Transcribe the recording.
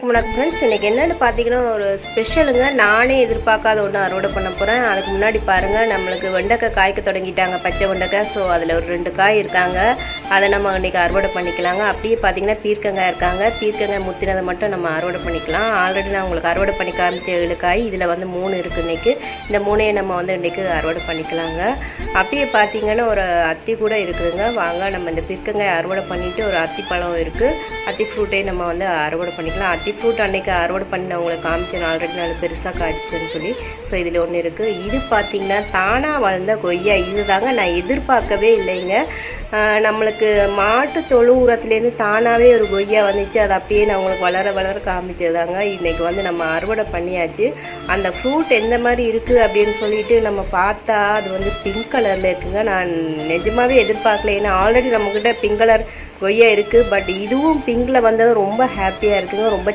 அனைவருக்கும் வணக்கம் ஃப்ரெண்ட்ஸ். இன்றைக்கி என்னென்னு பார்த்தீங்கன்னா ஒரு ஸ்பெஷலுங்க. நானே எதிர்பார்க்காத ஒன்று அறுவடை பண்ண போகிறேன். அதுக்கு முன்னாடி பாருங்கள், நம்மளுக்கு வெண்டைக்காய் காய்க்க தொடங்கிட்டாங்க, பச்சை வெண்டைக்காய். ஸோ அதில் ஒரு 2 காய் இருக்காங்க, அதை நம்ம இன்றைக்கி அறுவடை பண்ணிக்கலாங்க. அப்படியே பார்த்தீங்கன்னா பீர்க்கங்காய் இருக்காங்க, பீர்க்கங்காய் முத்தினதை மட்டும் நம்ம அறுவடை பண்ணிக்கலாம். ஆல்ரெடி நான் உங்களுக்கு அறுவடை பண்ணி காமிச்ச 7 காய், இதில் வந்து 3 இருக்குது இன்றைக்கி. இந்த 3ஐயும் நம்ம வந்து இன்றைக்கி அறுவடை பண்ணிக்கலாங்க. அப்படியே பார்த்தீங்கன்னா ஒரு அத்தி கூட இருக்குதுங்க. வாங்க நம்ம இந்த பீர்க்கங்காய் அறுவடை பண்ணிவிட்டு, ஒரு அத்தி பழம் இருக்குது, அத்தி ஃப்ரூட்டையும் நம்ம வந்து அறுவடை பண்ணிக்கலாம். அத்தி ஃப்ரூட் அன்றைக்கி அறுவடை பண்ணி நான் உங்களுக்கு காமிச்சேன் ஆல்ரெடி, நான் பெருசாக காய்ச்சின்னு சொல்லி. ஸோ இதில் ஒன்று இருக்குது. இது பார்த்திங்கன்னா தானாக வளர்ந்த கொய்யா. இது தாங்க நான் எதிர்பார்க்கவே இல்லைங்க. நம்மளுக்கு மாட்டு தொழு உரத்துலேருந்து தானாகவே ஒரு கொய்யா வந்துச்சு. அது அப்படியே நான் உங்களுக்கு வளர வளர காமிச்சதாங்க. இன்றைக்கி வந்து நம்ம அறுவடை பண்ணியாச்சு. அந்த ஃப்ரூட் எந்த மாதிரி இருக்குது அப்படின்னு சொல்லிட்டு நம்ம பார்த்தா அது வந்து பிங்க் கலரில் இருக்குங்க. நான் நிஜமாகவே எதிர்பார்க்கல. ஏன்னா ஆல்ரெடி நம்மக்கிட்ட பிங்க் கலர் கொய்யா இருக்குது, பட் இதுவும் பிங்கில் வந்தது ரொம்ப ஹாப்பியாக இருக்குங்க. ரொம்ப